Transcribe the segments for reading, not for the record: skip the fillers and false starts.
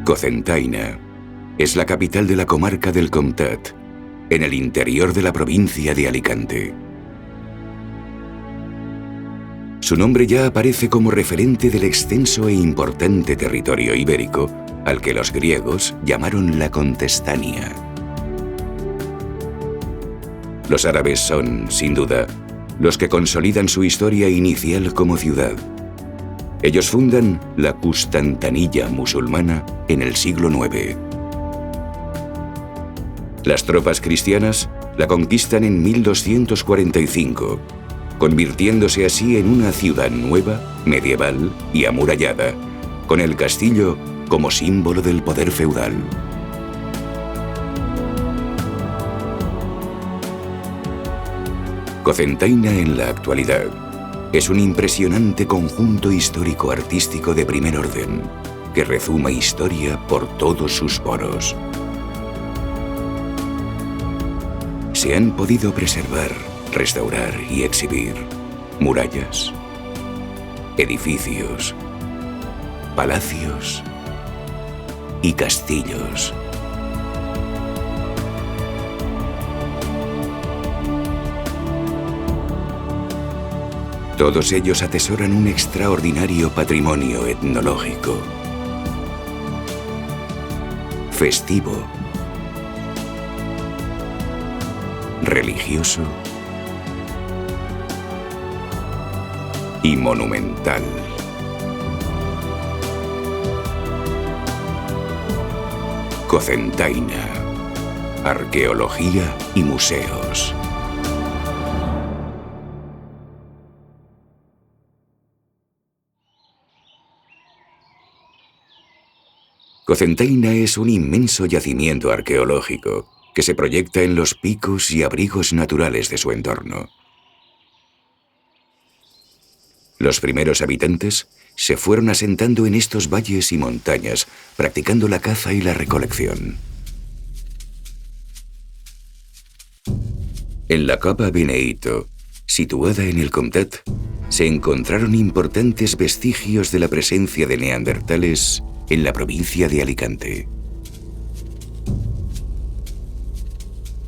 Cocentaina es la capital de la comarca del Comtat, en el interior de la provincia de Alicante. Su nombre ya aparece como referente del extenso e importante territorio ibérico al que los griegos llamaron la Contestania. Los árabes son, sin duda, los que consolidan su historia inicial como ciudad. Ellos fundan la Custantanilla musulmana en el siglo IX. Las tropas cristianas la conquistan en 1245, convirtiéndose así en una ciudad nueva, medieval y amurallada, con el castillo como símbolo del poder feudal. Cocentaina en la actualidad es un impresionante conjunto histórico-artístico de primer orden, que rezuma historia por todos sus poros. Se han podido preservar, restaurar y exhibir murallas, edificios, palacios y castillos. Todos ellos atesoran un extraordinario patrimonio etnológico, festivo, religioso y monumental. Cocentaina, arqueología y museos. Cocentaina es un inmenso yacimiento arqueológico que se proyecta en los picos y abrigos naturales de su entorno. Los primeros habitantes se fueron asentando en estos valles y montañas, practicando la caza y la recolección. En la Capa Beneito, situada en el Comtat, se encontraron importantes vestigios de la presencia de neandertales en la provincia de Alicante.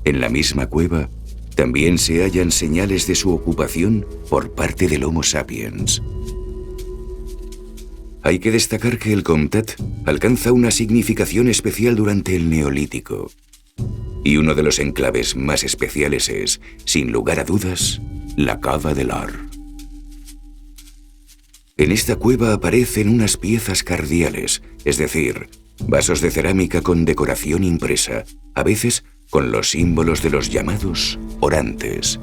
En la misma cueva también se hallan señales de su ocupación por parte del Homo sapiens. Hay que destacar que el Comtat alcanza una significación especial durante el Neolítico, y uno de los enclaves más especiales es, sin lugar a dudas, la Cava de l'Or. En esta cueva aparecen unas piezas cardiales, es decir, vasos de cerámica con decoración impresa, a veces con los símbolos de los llamados orantes.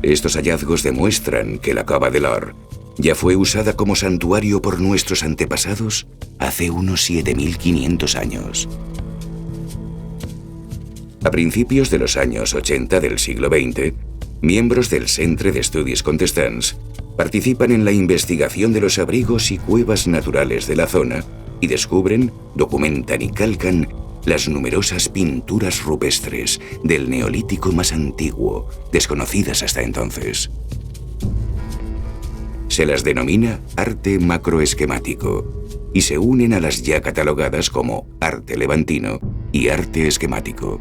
Estos hallazgos demuestran que la Cava de l'Or ya fue usada como santuario por nuestros antepasados hace unos 7500 años. A principios de los años 80 del siglo XX, miembros del Centre d'Estudis Contestants participan en la investigación de los abrigos y cuevas naturales de la zona y descubren, documentan y calcan las numerosas pinturas rupestres del Neolítico más antiguo, desconocidas hasta entonces. Se las denomina arte macroesquemático y se unen a las ya catalogadas como arte levantino y arte esquemático.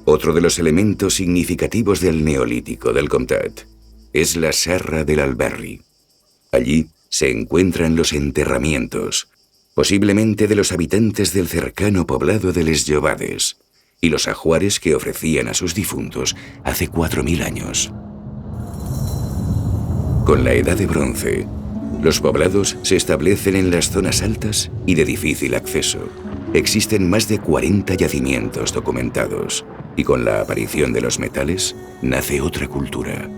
Otro de los elementos significativos del Neolítico del Comtat es la Serra del Alberri. Allí se encuentran los enterramientos, posiblemente de los habitantes del cercano poblado de Les Llobades, y los ajuares que ofrecían a sus difuntos hace 4000 años. Con la Edad de Bronce, los poblados se establecen en las zonas altas y de difícil acceso. Existen más de 40 yacimientos documentados, y con la aparición de los metales nace otra cultura.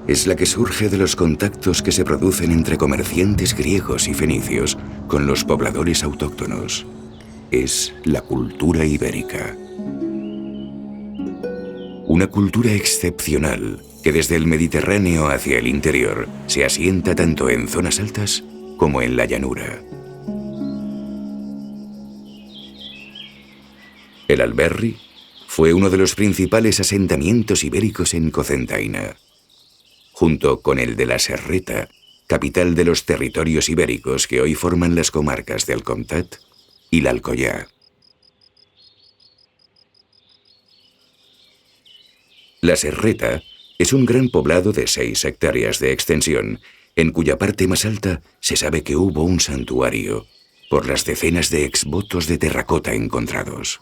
Es la que surge de los contactos que se producen entre comerciantes griegos y fenicios con los pobladores autóctonos. Es la cultura ibérica. Una cultura excepcional que desde el Mediterráneo hacia el interior se asienta tanto en zonas altas como en la llanura. El Alberri fue uno de los principales asentamientos ibéricos en Cocentaina. Junto con el de la Serreta, capital de los territorios ibéricos que hoy forman las comarcas del Comtat y la Alcoyá. La Serreta es un gran poblado de 6 hectáreas de extensión, en cuya parte más alta se sabe que hubo un santuario, por las decenas de exvotos de terracota encontrados.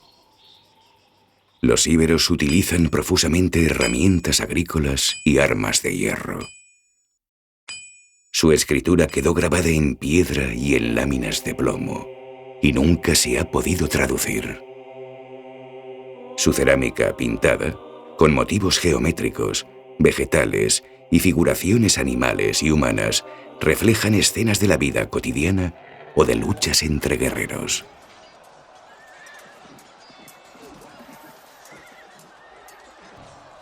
Los íberos utilizan profusamente herramientas agrícolas y armas de hierro. Su escritura quedó grabada en piedra y en láminas de plomo, y nunca se ha podido traducir. Su cerámica pintada, con motivos geométricos, vegetales y figuraciones animales y humanas, reflejan escenas de la vida cotidiana o de luchas entre guerreros.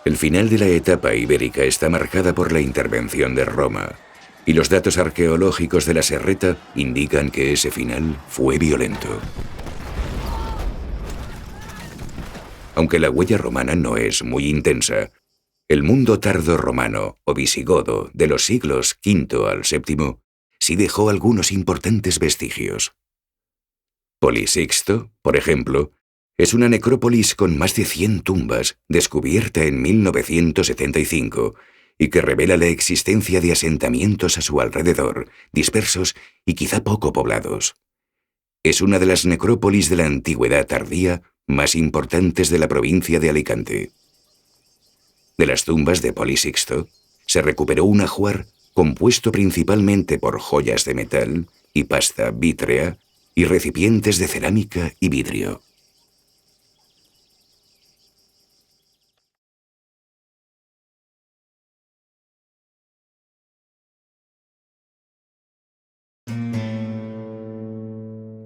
El final de la etapa ibérica está marcada por la intervención de Roma, y los datos arqueológicos de la Serreta indican que ese final fue violento. Aunque la huella romana no es muy intensa, el mundo tardorromano o visigodo de los siglos V al VII sí dejó algunos importantes vestigios. Polisixto, por ejemplo, es una necrópolis con más de 100 tumbas descubierta en 1975 y que revela la existencia de asentamientos a su alrededor, dispersos y quizá poco poblados. Es una de las necrópolis de la antigüedad tardía más importantes de la provincia de Alicante. De las tumbas de Polisixto se recuperó un ajuar compuesto principalmente por joyas de metal y pasta vítrea y recipientes de cerámica y vidrio.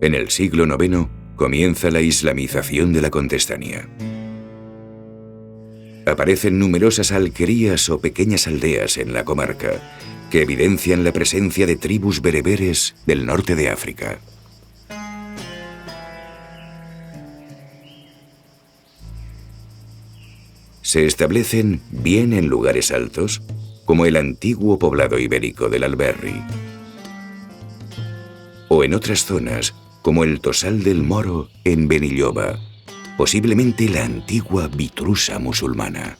En el siglo IX comienza la islamización de la Contestania. Aparecen numerosas alquerías o pequeñas aldeas en la comarca que evidencian la presencia de tribus bereberes del norte de África. Se establecen bien en lugares altos, como el antiguo poblado ibérico del Alberri, o en otras zonas, como el Tosal del Moro en Benilloba, posiblemente la antigua Vitrusa musulmana.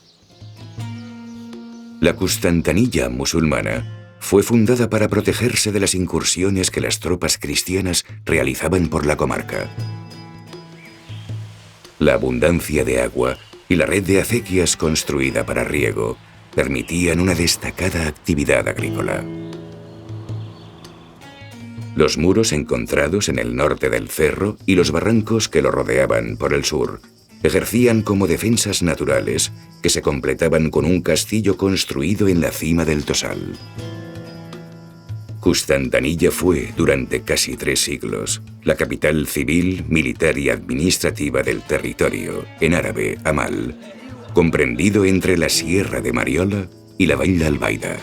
La Custantanilla musulmana fue fundada para protegerse de las incursiones que las tropas cristianas realizaban por la comarca. La abundancia de agua y la red de acequias construida para riego permitían una destacada actividad agrícola. Los muros encontrados en el norte del cerro y los barrancos que lo rodeaban por el sur ejercían como defensas naturales que se completaban con un castillo construido en la cima del Tosal. Custantanilla fue, durante casi 3 siglos, la capital civil, militar y administrativa del territorio, en árabe Amal, comprendido entre la Sierra de Mariola y la Vall d'Albaida.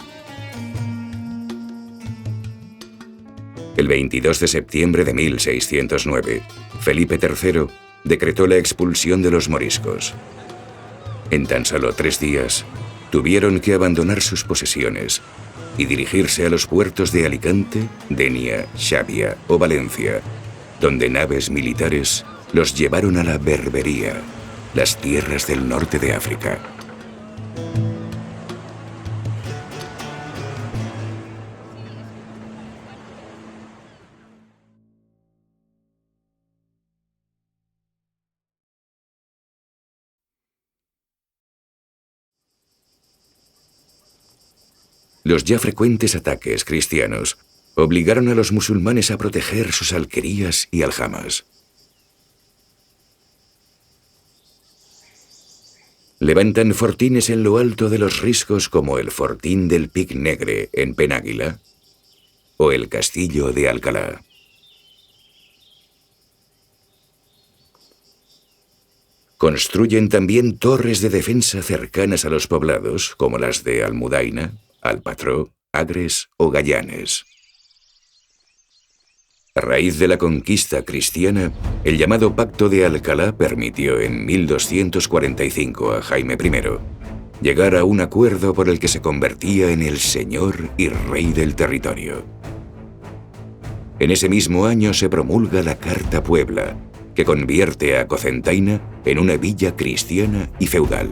El 22 de septiembre de 1609, Felipe III decretó la expulsión de los moriscos. En tan solo 3 días, tuvieron que abandonar sus posesiones y dirigirse a los puertos de Alicante, Denia, Xàbia o Valencia, donde naves militares los llevaron a la Berbería, las tierras del norte de África. Los ya frecuentes ataques cristianos obligaron a los musulmanes a proteger sus alquerías y aljamas. Levantan fortines en lo alto de los riscos como el fortín del Pic Negre en Penàguila o el castillo de Alcalá. Construyen también torres de defensa cercanas a los poblados como las de Almudaina, Alpatró, Agres o Gallanes. A raíz de la conquista cristiana, el llamado Pacto de Alcalá permitió en 1245 a Jaime I llegar a un acuerdo por el que se convertía en el señor y rey del territorio. En ese mismo año se promulga la Carta Puebla, que convierte a Cocentaina en una villa cristiana y feudal.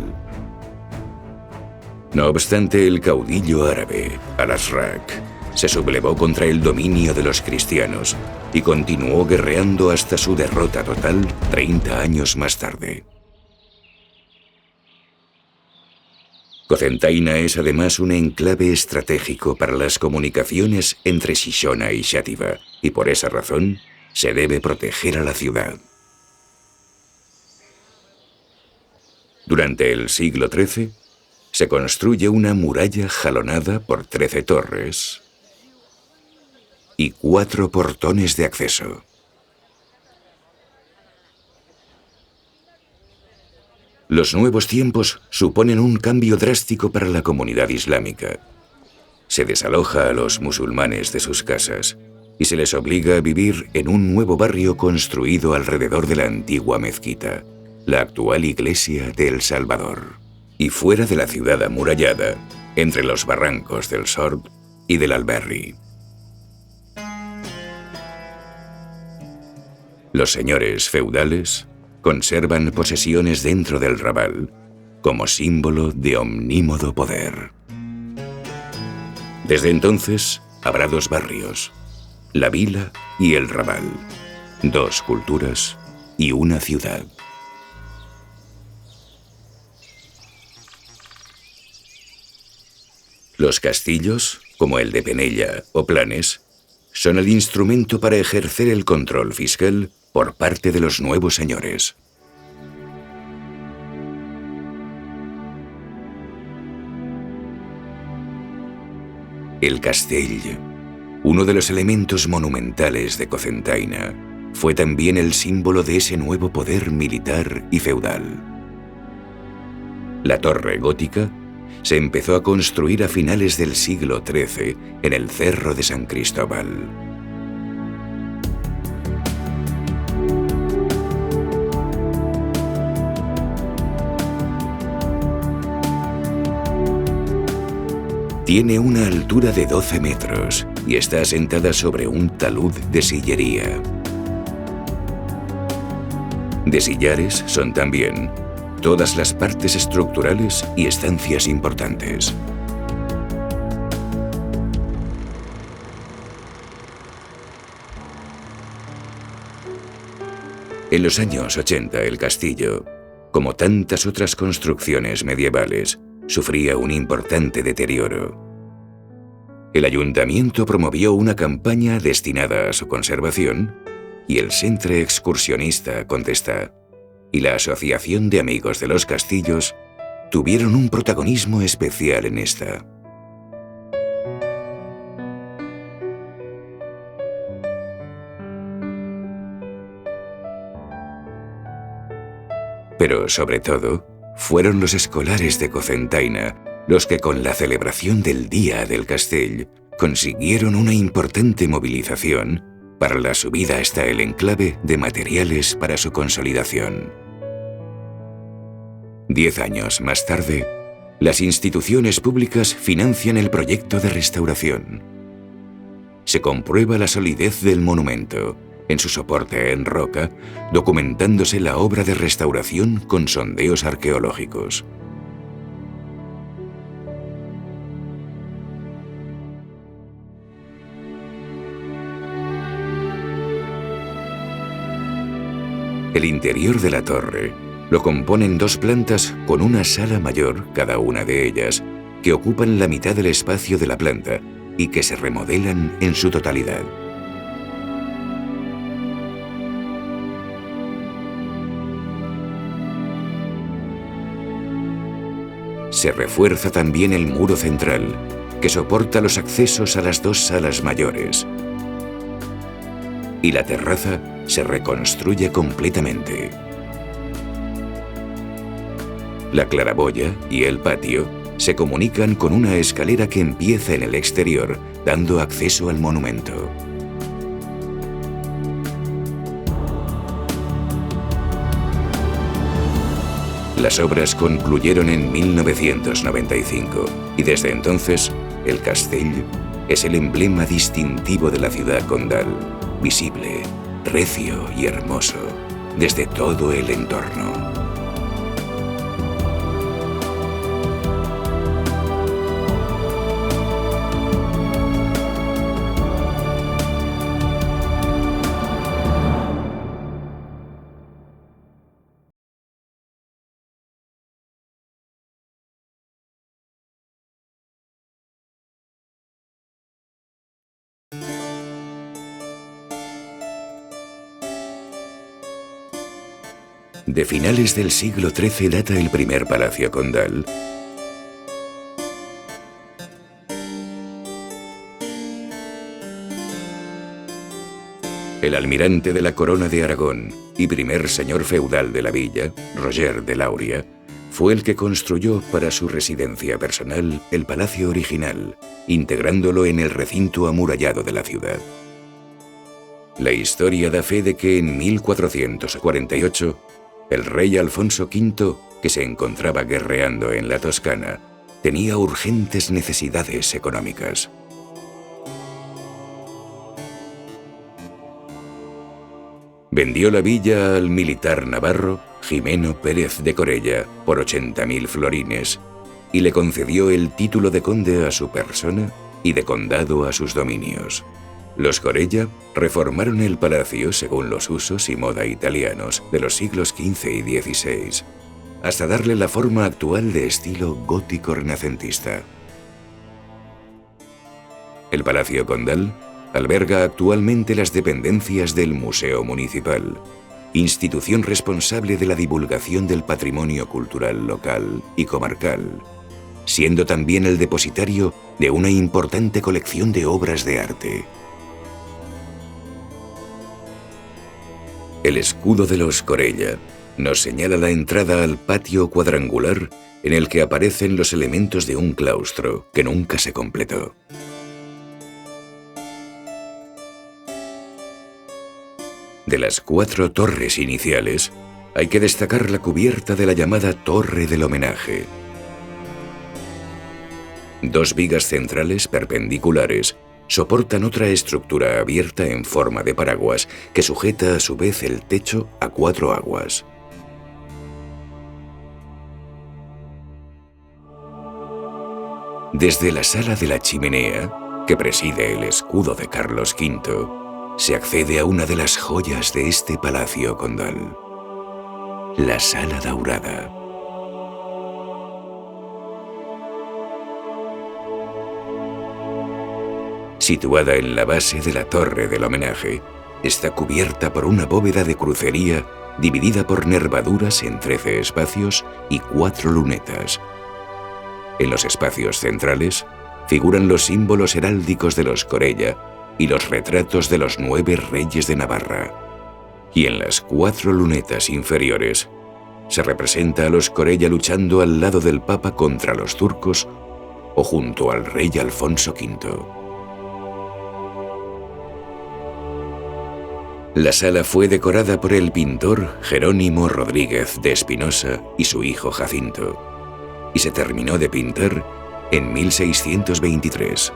No obstante, el caudillo árabe, Al-Azraq, se sublevó contra el dominio de los cristianos y continuó guerreando hasta su derrota total 30 años más tarde. Cocentaina es además un enclave estratégico para las comunicaciones entre Shishona y Xàtiva, y por esa razón se debe proteger a la ciudad. Durante el siglo XIII, se construye una muralla jalonada por 13 torres y 4 portones de acceso. Los nuevos tiempos suponen un cambio drástico para la comunidad islámica. Se desaloja a los musulmanes de sus casas y se les obliga a vivir en un nuevo barrio construido alrededor de la antigua mezquita, la actual iglesia de El Salvador, y fuera de la ciudad amurallada, entre los barrancos del Sord y del Alberri. Los señores feudales conservan posesiones dentro del Raval como símbolo de omnímodo poder. Desde entonces habrá 2 barrios, la Vila y el Raval, 2 culturas y una ciudad. Los castillos, como el de Penella o Planes, son el instrumento para ejercer el control fiscal por parte de los nuevos señores. El castell, uno de los elementos monumentales de Cocentaina, fue también el símbolo de ese nuevo poder militar y feudal. La torre gótica se empezó a construir a finales del siglo XIII en el Cerro de San Cristóbal. Tiene una altura de 12 metros y está asentada sobre un talud de sillería. De sillares son también todas las partes estructurales y estancias importantes. En los años 80 el castillo, como tantas otras construcciones medievales, sufría un importante deterioro. El ayuntamiento promovió una campaña destinada a su conservación y el Centre Excursionista Contestà y la Asociación de Amigos de los Castillos tuvieron un protagonismo especial en esta. Pero sobre todo, fueron los escolares de Cocentaina los que con la celebración del Día del Castell consiguieron una importante movilización para la subida hasta el enclave de materiales para su consolidación. 10 años más tarde, las instituciones públicas financian el proyecto de restauración. Se comprueba la solidez del monumento en su soporte en roca, documentándose la obra de restauración con sondeos arqueológicos. El interior de la torre lo componen 2 plantas con una sala mayor, cada una de ellas, que ocupan la mitad del espacio de la planta y que se remodelan en su totalidad. Se refuerza también el muro central, que soporta los accesos a las 2 salas mayores. Y la terraza se reconstruye completamente. La claraboya y el patio se comunican con una escalera que empieza en el exterior, dando acceso al monumento. Las obras concluyeron en 1995 y desde entonces el castell es el emblema distintivo de la ciudad condal, visible, recio y hermoso desde todo el entorno. De finales del siglo XIII data el primer palacio condal. El almirante de la Corona de Aragón y primer señor feudal de la villa, Roger de Lauria, fue el que construyó para su residencia personal el palacio original, integrándolo en el recinto amurallado de la ciudad. La historia da fe de que en 1448, el rey Alfonso V, que se encontraba guerreando en la Toscana, tenía urgentes necesidades económicas. Vendió la villa al militar navarro Jimeno Pérez de Corella por 80.000 florines y le concedió el título de conde a su persona y de condado a sus dominios. Los Corella reformaron el palacio según los usos y moda italianos de los siglos XV y XVI, hasta darle la forma actual de estilo gótico renacentista. El Palacio Condal alberga actualmente las dependencias del Museo Municipal, institución responsable de la divulgación del patrimonio cultural local y comarcal, siendo también el depositario de una importante colección de obras de arte. El escudo de los Corella nos señala la entrada al patio cuadrangular en el que aparecen los elementos de un claustro que nunca se completó. De las 4 torres iniciales, hay que destacar la cubierta de la llamada Torre del Homenaje. 2 vigas centrales perpendiculares soportan otra estructura abierta en forma de paraguas que sujeta a su vez el techo a 4 aguas. Desde la sala de la chimenea, que preside el escudo de Carlos V, se accede a una de las joyas de este palacio condal, la Sala Daurada. Situada en la base de la Torre del Homenaje, está cubierta por una bóveda de crucería dividida por nervaduras en 13 espacios y 4 lunetas. En los espacios centrales figuran los símbolos heráldicos de los Corella y los retratos de los 9 reyes de Navarra. Y en las 4 lunetas inferiores se representa a los Corella luchando al lado del Papa contra los turcos o junto al rey Alfonso V. La sala fue decorada por el pintor Jerónimo Rodríguez de Espinosa y su hijo Jacinto, y se terminó de pintar en 1623.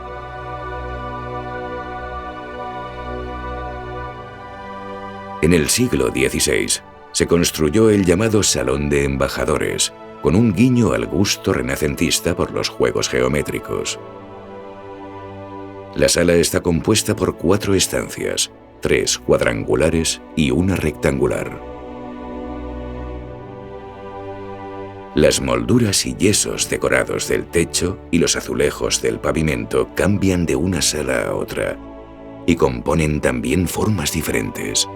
En el siglo XVI se construyó el llamado Salón de Embajadores, con un guiño al gusto renacentista por los juegos geométricos. La sala está compuesta por 4 estancias, 3 cuadrangulares y 1 rectangular. Las molduras y yesos decorados del techo y los azulejos del pavimento cambian de una sala a otra y componen también formas diferentes.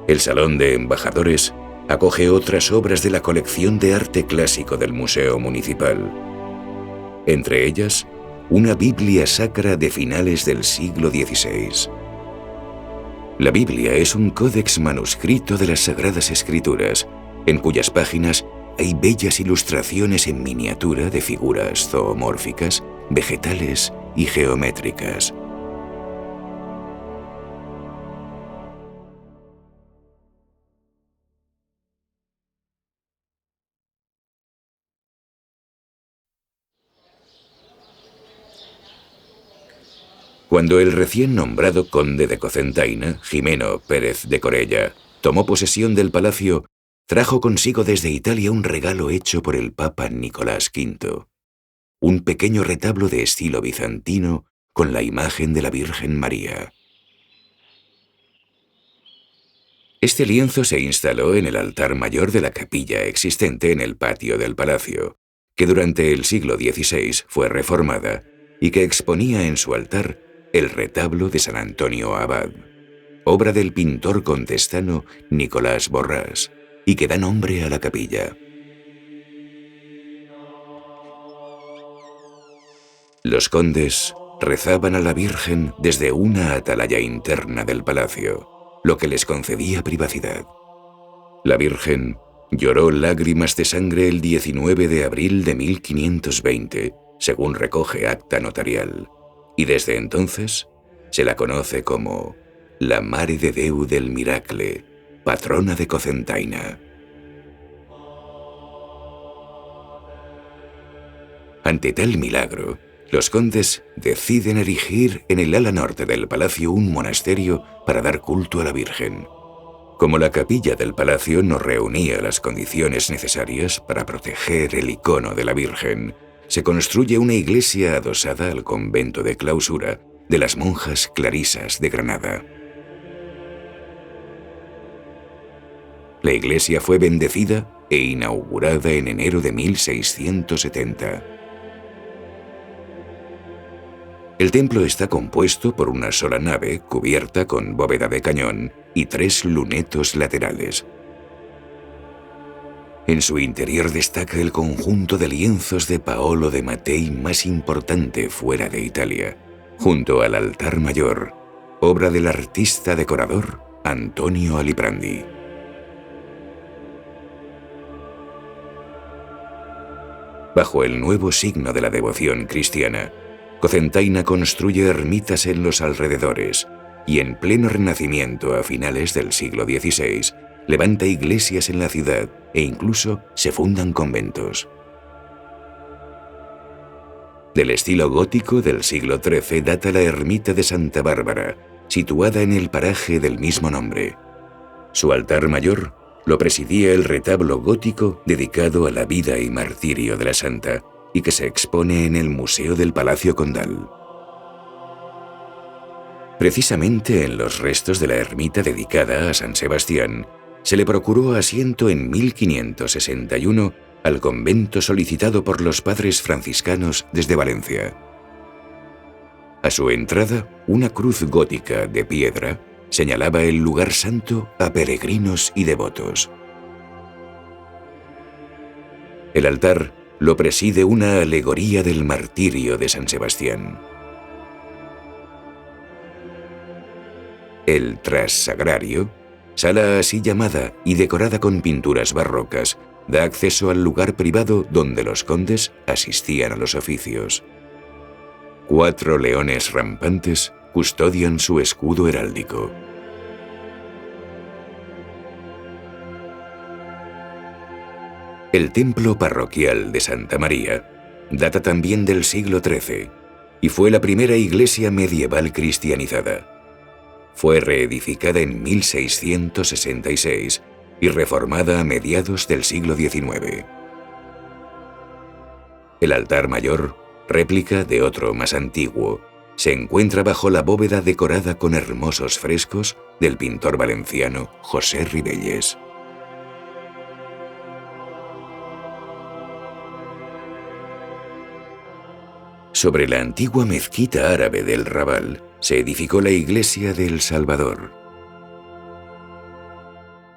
El Salón de Embajadores acoge otras obras de la colección de arte clásico del Museo Municipal, entre ellas una Biblia sacra de finales del siglo XVI. La Biblia es un códex manuscrito de las Sagradas Escrituras, en cuyas páginas hay bellas ilustraciones en miniatura de figuras zoomórficas, vegetales y geométricas. Cuando el recién nombrado conde de Cocentaina, Jimeno Pérez de Corella, tomó posesión del palacio, trajo consigo desde Italia un regalo hecho por el Papa Nicolás V, un pequeño retablo de estilo bizantino con la imagen de la Virgen María. Este lienzo se instaló en el altar mayor de la capilla existente en el patio del palacio, que durante el siglo XVI fue reformada y que exponía en su altar el retablo de San Antonio Abad, obra del pintor contestano Nicolás Borràs, y que da nombre a la capilla. Los condes rezaban a la Virgen desde una atalaya interna del palacio, lo que les concedía privacidad. La Virgen lloró lágrimas de sangre el 19 de abril de 1520, según recoge acta notarial, y desde entonces se la conoce como la Mare de Déu del Miracle, patrona de Cocentaina. Ante tal milagro, los condes deciden erigir en el ala norte del palacio un monasterio para dar culto a la Virgen. Como la capilla del palacio no reunía las condiciones necesarias para proteger el icono de la Virgen, se construye una iglesia adosada al convento de clausura de las monjas clarisas de Granada. La iglesia fue bendecida e inaugurada en enero de 1670. El templo está compuesto por una sola nave cubierta con bóveda de cañón y 3 lunetos laterales. En su interior destaca el conjunto de lienzos de Paolo de Mattei más importante fuera de Italia, junto al altar mayor, obra del artista decorador Antonio Aliprandi. Bajo el nuevo signo de la devoción cristiana, Cocentaina construye ermitas en los alrededores y en pleno Renacimiento a finales del siglo XVI levanta iglesias en la ciudad e incluso se fundan conventos. Del estilo gótico del siglo XIII data la ermita de Santa Bárbara, situada en el paraje del mismo nombre. Su altar mayor lo presidía el retablo gótico dedicado a la vida y martirio de la santa, y que se expone en el Museo del Palacio Condal. Precisamente en los restos de la ermita dedicada a San Sebastián, se le procuró asiento en 1561 al convento solicitado por los padres franciscanos desde Valencia. A su entrada, una cruz gótica de piedra señalaba el lugar santo a peregrinos y devotos. El altar lo preside una alegoría del martirio de San Sebastián. El trassagrario, sala así llamada y decorada con pinturas barrocas, da acceso al lugar privado donde los condes asistían a los oficios. 4 leones rampantes custodian su escudo heráldico. El templo parroquial de Santa María data también del siglo XIII y fue la primera iglesia medieval cristianizada. Fue reedificada en 1666 y reformada a mediados del siglo XIX. El altar mayor, réplica de otro más antiguo, se encuentra bajo la bóveda decorada con hermosos frescos del pintor valenciano José Ribelles. Sobre la antigua mezquita árabe del Raval se edificó la iglesia del Salvador.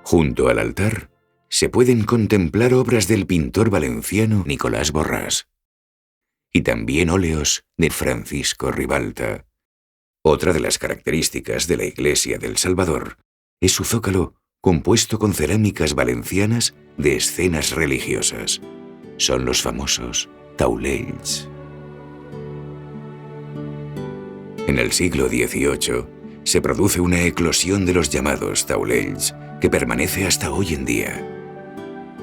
Junto al altar se pueden contemplar obras del pintor valenciano Nicolás Borràs y también óleos de Francisco Ribalta. Otra de las características de la iglesia del Salvador es su zócalo compuesto con cerámicas valencianas de escenas religiosas. Son los famosos taulells. En el siglo XVIII se produce una eclosión de los llamados taulells que permanece hasta hoy en día.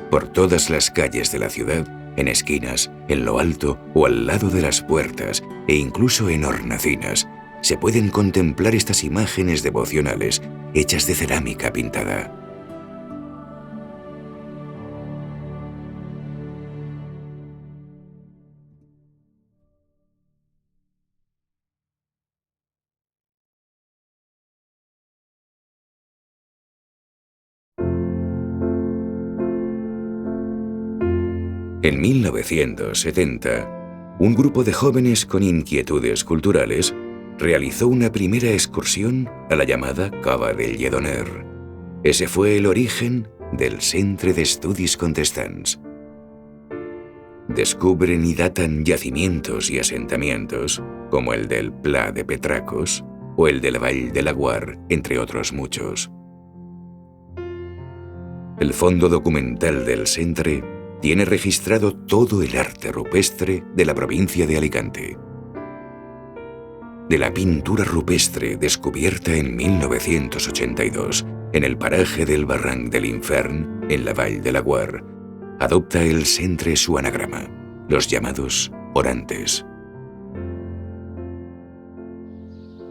Por todas las calles de la ciudad, en esquinas, en lo alto o al lado de las puertas e incluso en hornacinas, se pueden contemplar estas imágenes devocionales hechas de cerámica pintada. En 1970, un grupo de jóvenes con inquietudes culturales realizó una primera excursión a la llamada Cava del Lledoner. Ese fue el origen del Centre d'Estudis Contestants. Descubren y datan yacimientos y asentamientos como el del Pla de Petracos o el de la Vall de Laguar, entre otros muchos. El fondo documental del Centre tiene registrado todo el arte rupestre de la provincia de Alicante. De la pintura rupestre descubierta en 1982 en el paraje del Barranc de l'Infern, en la Vall de Laguar, adopta el Centre su anagrama, los llamados orantes.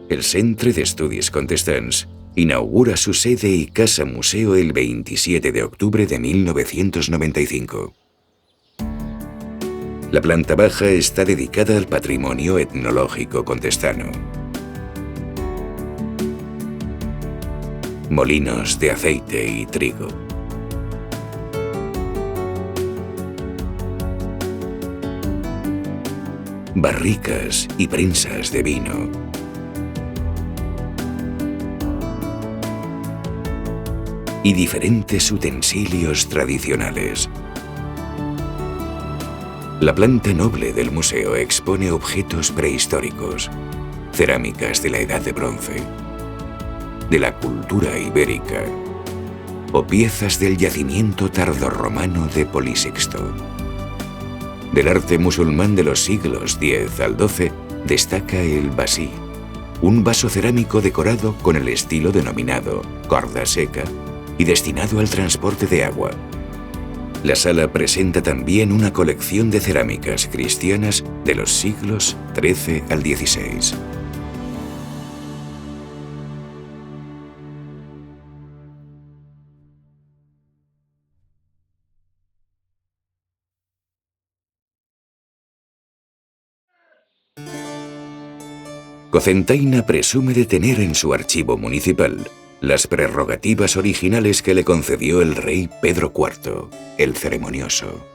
El Centre d'Estudis Contestants inaugura su sede y casa museo el 27 de octubre de 1995. La planta baja está dedicada al patrimonio etnológico contestano. Molinos de aceite y trigo. Barricas y prensas de vino. Y diferentes utensilios tradicionales. La planta noble del museo expone objetos prehistóricos, cerámicas de la Edad de Bronce, de la cultura ibérica, o piezas del yacimiento tardorromano de Polisixto. Del arte musulmán de los siglos X al XII destaca el basí, un vaso cerámico decorado con el estilo denominado corda seca y destinado al transporte de agua. La sala presenta también una colección de cerámicas cristianas de los siglos XIII al XVI. Cocentaina presume de tener en su archivo municipal las prerrogativas originales que le concedió el rey Pedro IV, el Ceremonioso.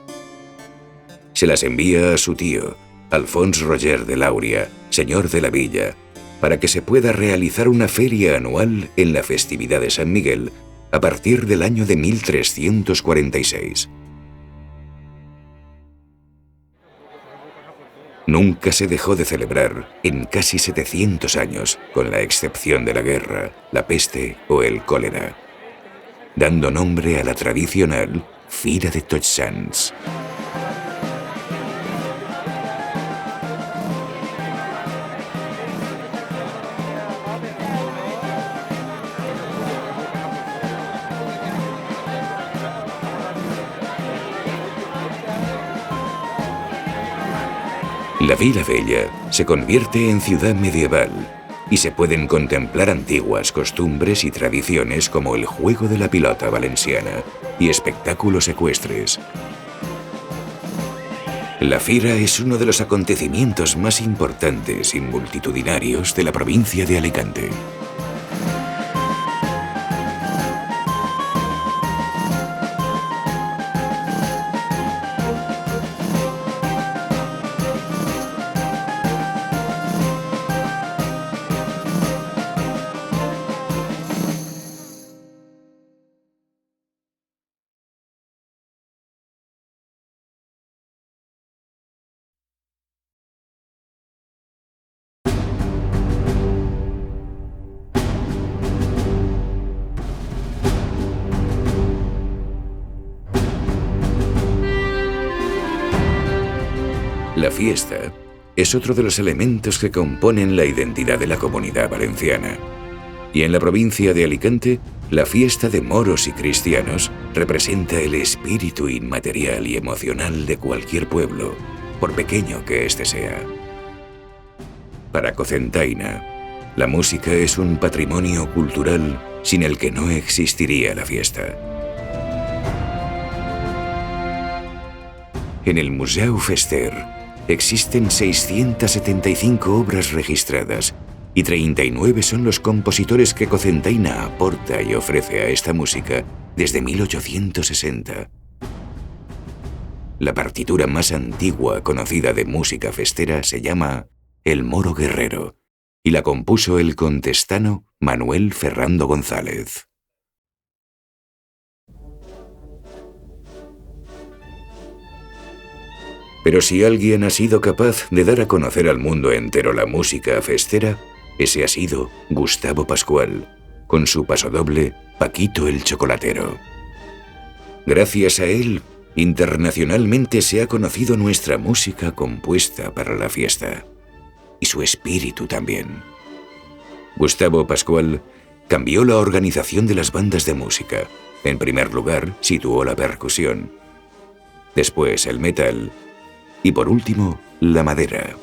Se las envía a su tío, Alfons Roger de Lauria, señor de la villa, para que se pueda realizar una feria anual en la festividad de San Miguel a partir del año de 1346. Nunca se dejó de celebrar en casi 700 años, con la excepción de la guerra, la peste o el cólera, dando nombre a la tradicional Fira de Tots Sants. La Vila Bella se convierte en ciudad medieval y se pueden contemplar antiguas costumbres y tradiciones como el juego de la pilota valenciana y espectáculos ecuestres. La Fira es uno de los acontecimientos más importantes y multitudinarios de la provincia de Alicante. La fiesta es otro de los elementos que componen la identidad de la Comunidad Valenciana. Y en la provincia de Alicante, la fiesta de moros y cristianos representa el espíritu inmaterial y emocional de cualquier pueblo, por pequeño que éste sea. Para Cocentaina, La música es un patrimonio cultural sin el que no existiría la fiesta. En el Museu Fester existen 675 obras registradas y 39 son los compositores que Cocentaina aporta y ofrece a esta música desde 1860. La partitura más antigua conocida de música festera se llama El Moro Guerrero y la compuso el contestano Manuel Ferrando González. Pero si alguien ha sido capaz de dar a conocer al mundo entero la música festera, ese ha sido Gustavo Pascual, con su pasodoble Paquito el Chocolatero. Gracias a él, internacionalmente se ha conocido nuestra música compuesta para la fiesta. Y su espíritu también. Gustavo Pascual cambió la organización de las bandas de música. En primer lugar, situó la percusión. Después el metal. Y por último, la madera.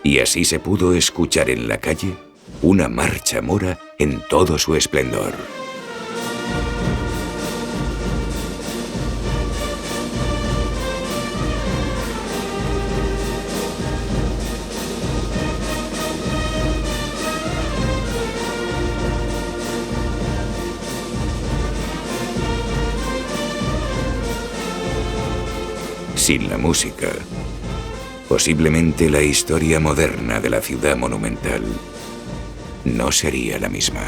Y así se pudo escuchar en la calle una marcha mora en todo su esplendor. Sin la música, posiblemente la historia moderna de la ciudad monumental no sería la misma.